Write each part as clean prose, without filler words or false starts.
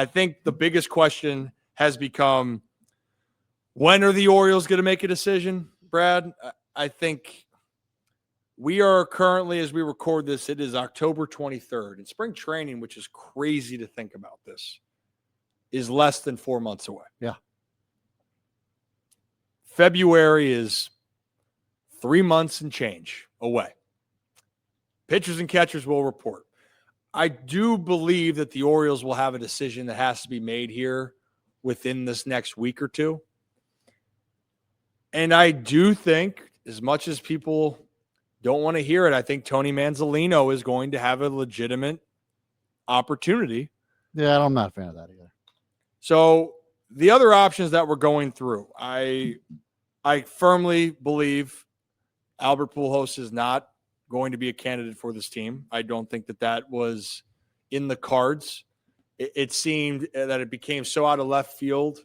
I think the biggest question has become, when are the Orioles going to make a decision, Brad? I think we are currently, as we record this, it is October 23rd. And spring training, which is crazy to think about this, is less than 4 months away. Yeah. February is 3 months and change away. Pitchers and catchers will report. I do believe that the Orioles will have a decision that has to be made here within this next week or two. And I do think, as much as people don't want to hear it, I think Tony Mansolino is going to have a legitimate opportunity. Yeah, I'm not a fan of that either. So the other options that we're going through, I firmly believe Albert Pujols is not going to be a candidate for this team. I don't think that was in the cards. It seemed that it became so out of left field.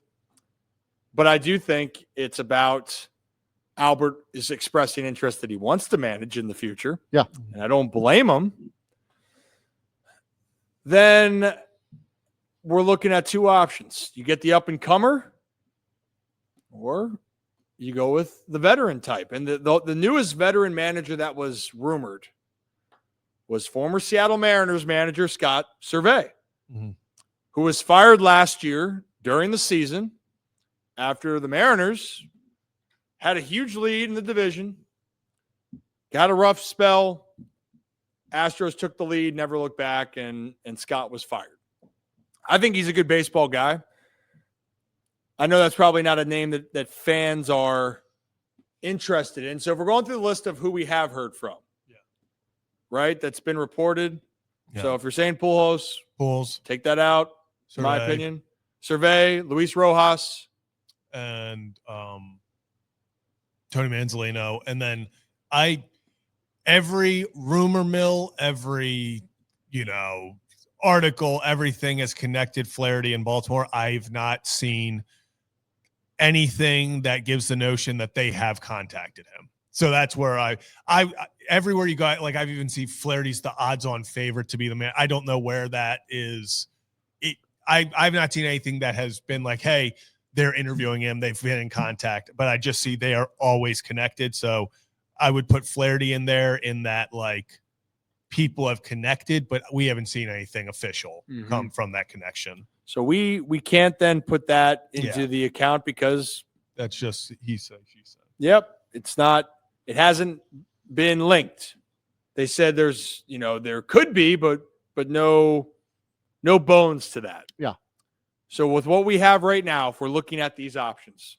But I do think it's about Albert is expressing interest that he wants to manage in the future. Yeah. And I don't blame him. Then we're looking at two options. You get the up-and-comer, or you go with the veteran type. And the newest veteran manager that was rumored was former Seattle Mariners manager Scott Servais, who was fired last year during the season after the Mariners had a huge lead in the division, got a rough spell. Astros took the lead, never looked back, and Scott was fired. I think he's a good baseball guy. I know that's probably not a name that fans are interested in. So if we're going through the list of who we have heard from, right, that's been reported. Yeah. So if you're saying Pujols, take that out, in my opinion. Servais, Luis Rojas. And Tony Mansolino. And then every rumor mill, every, article, everything is connected Flaherty in Baltimore. I've not seen anything that gives the notion that they have contacted him. So that's where I everywhere you go, like I've even seen Flaherty's the odds-on favorite to be the man. I don't know where that is. I've not seen anything that has been like, hey, they're interviewing him, they've been in contact, but I just see they are always connected. So I would put Flaherty in there in that, like, people have connected, but we haven't seen anything official come from that connection. So we can't then put that into the account because that's just he said, she said. Yep. It hasn't been linked. They said there's, there could be, but no bones to that. Yeah. So with what we have right now, if we're looking at these options,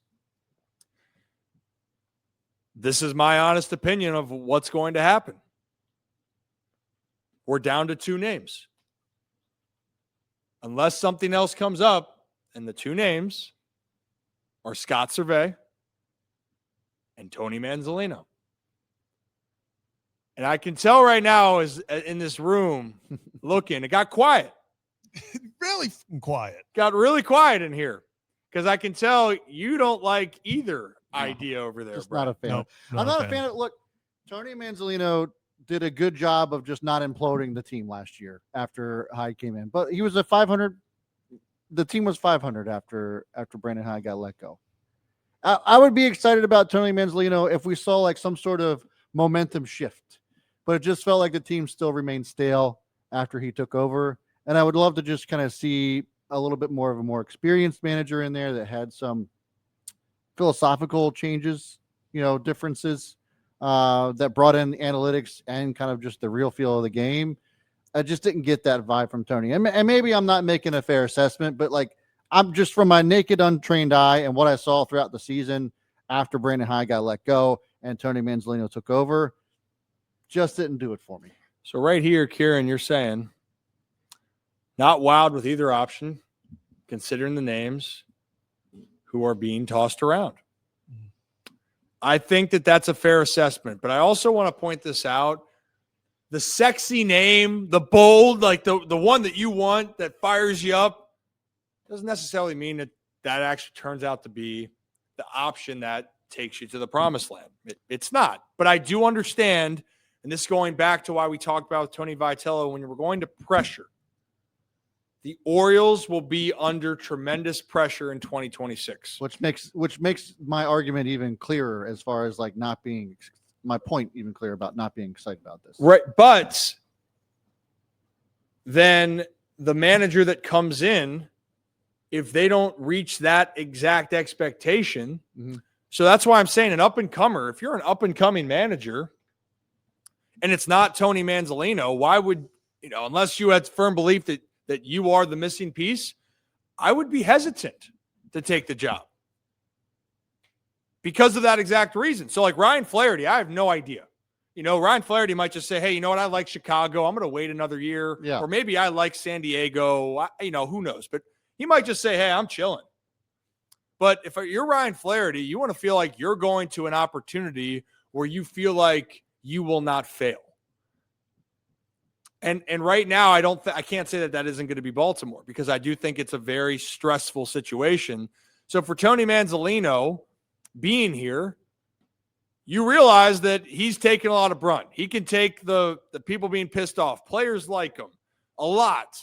this is my honest opinion of what's going to happen. We're down to two names. Unless something else comes up, and the two names are Scott Servais and Tony Mansolino. And I can tell right now, is in this room looking, it got quiet. Really quiet. Got really quiet in here because I can tell you don't like either idea over there. Just not a fan. I'm not a fan of. Look, Tony Mansolino did a good job of just not imploding the team last year after Hyde came in, but he was a 500. The team was 500 after Brandon Hyde got let go. I would be excited about Tony Mansolino if we saw like some sort of momentum shift, but it just felt like the team still remained stale after he took over. And I would love to just kind of see a little bit more of a more experienced manager in there that had some philosophical changes, differences that brought in analytics and kind of just the real feel of the game. I just didn't get that vibe from Tony. And maybe I'm not making a fair assessment, but like I'm just from my naked, untrained eye and what I saw throughout the season after Brandon Hyde got let go and Tony Mansolino took over, just didn't do it for me. So right here, Kieran, you're saying not wowed with either option, considering the names who are being tossed around. I think that's a fair assessment, but I also want to point this out. The sexy name, the bold, like the one that you want that fires you up, doesn't necessarily mean that actually turns out to be the option that takes you to the promised land. It's not. But I do understand, and this is going back to why we talked about Tony Vitello, when you were going to pressure, the Orioles will be under tremendous pressure in 2026. Which makes my argument even clearer as far as like not being my point even clearer about not being excited about this. Right. But then the manager that comes in, if they don't reach that exact expectation, so that's why I'm saying an up-and-comer, if you're an up-and-coming manager and it's not Tony Mansolino, why would, unless you had firm belief that you are the missing piece, I would be hesitant to take the job because of that exact reason. So like Ryan Flaherty, I have no idea. Ryan Flaherty might just say, hey, you know what? I like Chicago. I'm going to wait another year. Yeah. Or maybe I like San Diego. Who knows? But he might just say, hey, I'm chilling. But if you're Ryan Flaherty, you want to feel like you're going to an opportunity where you feel like you will not fail. And right now, I can't say that isn't going to be Baltimore, because I do think it's a very stressful situation. So for Tony Mansolino being here, you realize that he's taking a lot of brunt. He can take the people being pissed off. Players like him a lot.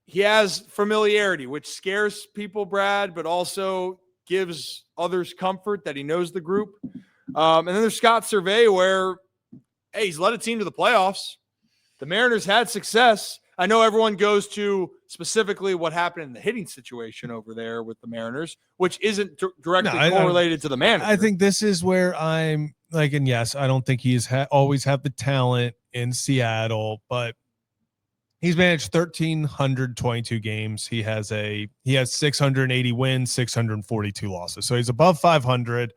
He has familiarity, which scares people, Brad, but also gives others comfort that he knows the group. And then there's Scott Servais, where, hey, he's led a team to the playoffs. The Mariners had success. I know everyone goes to specifically what happened in the hitting situation over there with the Mariners, which isn't directly correlated to the manager. I think this is where I'm like, and yes, I don't think he's always have the talent in Seattle, but he's managed 1,322 games. He has 680 wins, 642 losses. So he's above 500.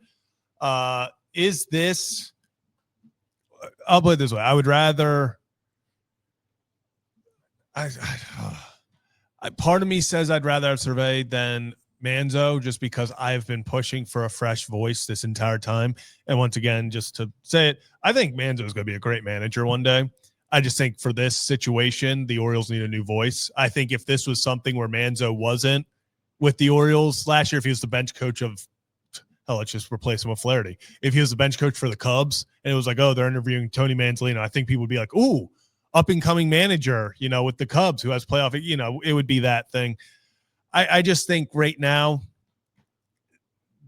Is this? I'll put it this way: I would rather. Part of me says I'd rather have Servais than Manzo, just because I've been pushing for a fresh voice this entire time. And once again, just to say it, I think Manzo is going to be a great manager one day. I just think for this situation, the Orioles need a new voice. I think if this was something where Manzo wasn't with the Orioles last year, if he was the bench coach of, let's just replace him with Flaherty. If he was the bench coach for the Cubs and it was like, oh, they're interviewing Tony Mansolino, I think people would be like, ooh, up-and-coming manager, with the Cubs who has playoff, it would be that thing. I just think right now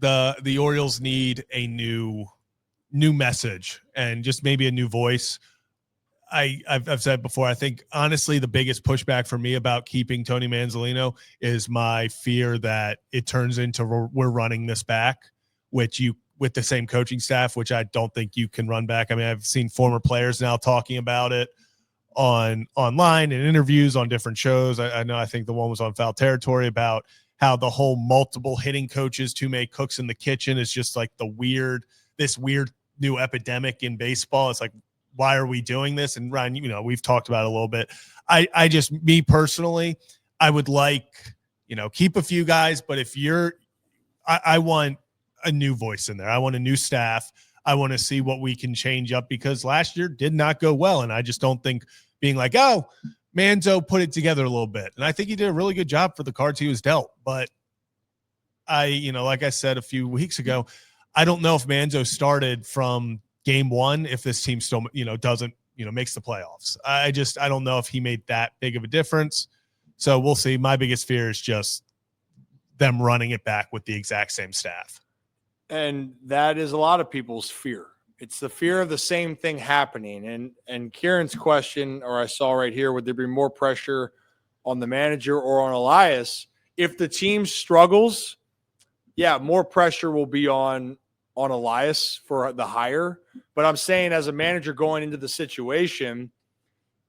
the Orioles need a new message and just maybe a new voice. I've said before, I think honestly the biggest pushback for me about keeping Tony Mansolino is my fear that it turns into we're running this back, with the same coaching staff, which I don't think you can run back. I mean, I've seen former players now talking about it online and interviews on different shows. I think the one was on Foul Territory about how the whole multiple hitting coaches to make cooks in the kitchen is just like this weird new epidemic in baseball. It's like, why are we doing this? And Ryan, we've talked about it a little bit. Me personally, I would like, keep a few guys, but I want a new voice in there. I want a new staff. I want to see what we can change up, because last year did not go well. And I just don't think being like, oh, Manzo put it together a little bit. And I think he did a really good job for the cards he was dealt. But like I said a few weeks ago, I don't know if Manzo started from game one, if this team still, doesn't, makes the playoffs. I don't know if he made that big of a difference. So we'll see. My biggest fear is just them running it back with the exact same staff. And that is a lot of people's fear. It's the fear of the same thing happening. And Kieran's question, or I saw right here, would there be more pressure on the manager or on Elias? If the team struggles, yeah, more pressure will be on Elias for the hire. But I'm saying, as a manager going into the situation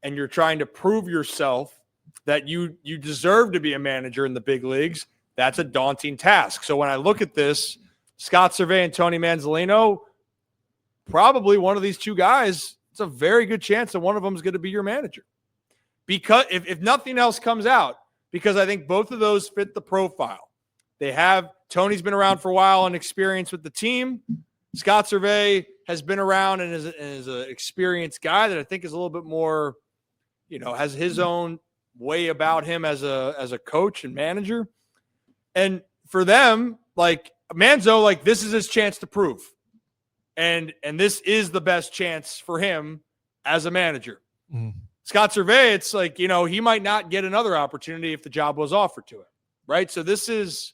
and you're trying to prove yourself that you deserve to be a manager in the big leagues, that's a daunting task. So when I look at this, Scott Servais and Tony Mansolino, probably one of these two guys, it's a very good chance that one of them is going to be your manager. Because if nothing else comes out, because I think both of those fit the profile. Tony's been around for a while and experience with the team. Scott Servais has been around and is an experienced guy that I think is a little bit more, has his own way about him as a coach and manager. And for them, like Manzo, like this is his chance to prove. And this is the best chance for him as a manager. Scott Servais, it's like, he might not get another opportunity if the job was offered to him, right? So this is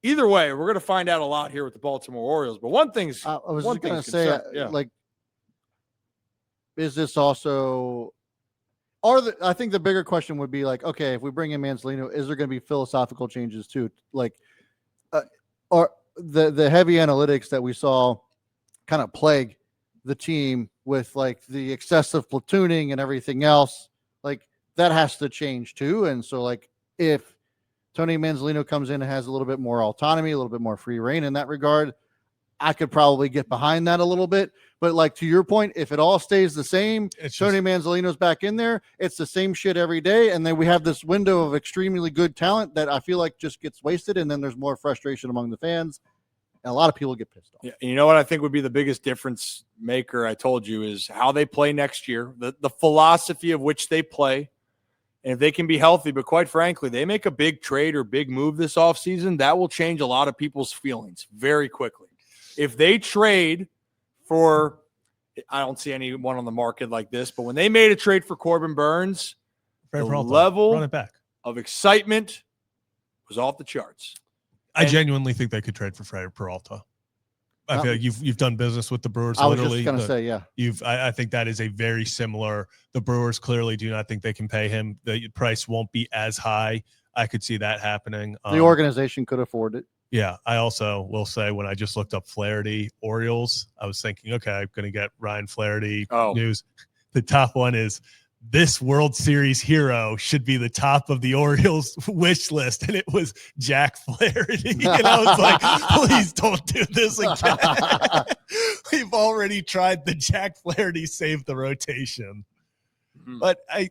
either way. We're going to find out a lot here with the Baltimore Orioles. But one thing's, I was just going to say, like, is this also? I think the bigger question would be like, okay, if we bring in Mansolino, is there going to be philosophical changes too? Like, or the heavy analytics that we saw kind of plague the team with like the excessive platooning and everything else, like that has to change too. And so like if Tony Mansolino comes in and has a little bit more autonomy, a little bit more free reign in that regard, I could probably get behind that a little bit. But like to your point, if it all stays the same, Tony Manzolino's back in there, it's the same shit every day. And then we have this window of extremely good talent that I feel like just gets wasted. And then there's more frustration among the fans. And a lot of people get pissed off. Yeah, and you know what I think would be the biggest difference maker, I told you, is how they play next year, the philosophy of which they play. And if they can be healthy, but quite frankly, they make a big trade or big move this offseason, that will change a lot of people's feelings very quickly. If they trade for, I don't see anyone on the market like this, but when they made a trade for Corbin Burns, the level of excitement was off the charts. I genuinely think they could trade for Fred Peralta. I feel like you've done business with the Brewers. I was just going to say, yeah. I think that is a very similar. The Brewers clearly do not think they can pay him. The price won't be as high. I could see that happening. The organization could afford it. Yeah. I also will say when I just looked up Flaherty Orioles, I was thinking, okay, I'm going to get Ryan Flaherty news. The top one is this World Series hero should be the top of the Orioles wish list. And it was Jack Flaherty. And I was like, please don't do this again. We've already tried the Jack Flaherty save the rotation. Mm-hmm. But I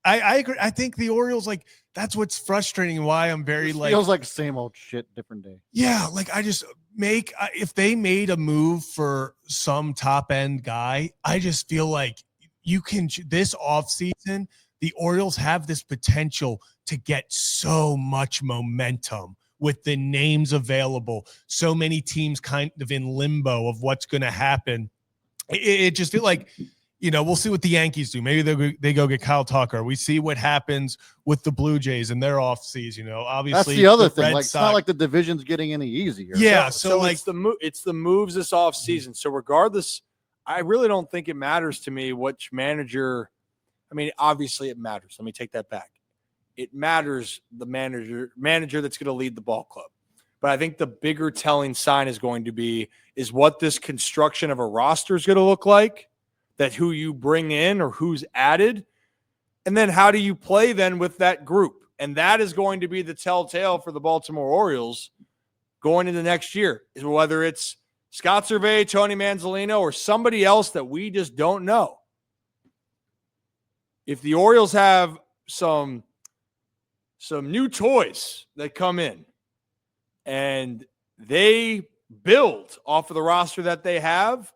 agree. I think the Orioles, like, that's what's frustrating and why I'm very feels like same old shit, different day. Yeah. Like I just if they made a move for some top end guy, I just feel like you can, this offseason, the Orioles have this potential to get so much momentum with the names available. So many teams kind of in limbo of what's going to happen. It just feel like, we'll see what the Yankees do. Maybe they go get Kyle Tucker. We see what happens with the Blue Jays and their offseason. Obviously that's the other thing. Like, it's not like the division's getting any easier. Yeah. So like it's the moves this offseason. So regardless, I really don't think it matters to me which manager. I mean, obviously it matters. Let me take that back. It matters the manager that's going to lead the ball club. But I think the bigger telling sign is going to be is what this construction of a roster is going to look like, that who you bring in or who's added, and then how do you play then with that group? And that is going to be the telltale for the Baltimore Orioles going into next year, is whether it's Scott Servais, Tony Mansolino, or somebody else that we just don't know. If the Orioles have some new toys that come in and they build off of the roster that they have,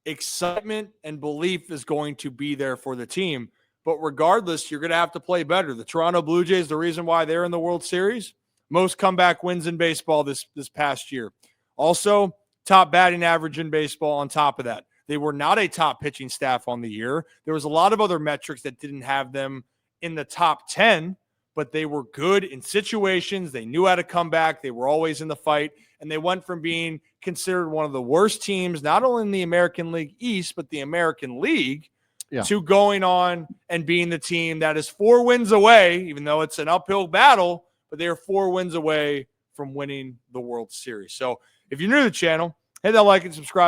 excitement and belief is going to be there for the team. But regardless, you're going to have to play better. The Toronto Blue Jays, the reason why they're in the World Series, most comeback wins in baseball this past year. Also, top batting average in baseball on top of that. They were not a top pitching staff on the year. There was a lot of other metrics that didn't have them in the top 10, but they were good in situations. They knew how to come back. They were always in the fight, and they went from being considered one of the worst teams, not only in the American League East, but the American League, to going on and being the team that is 4 wins away, even though it's an uphill battle, but they are 4 wins away from winning the World Series. So if you're new to the channel, hit that like and subscribe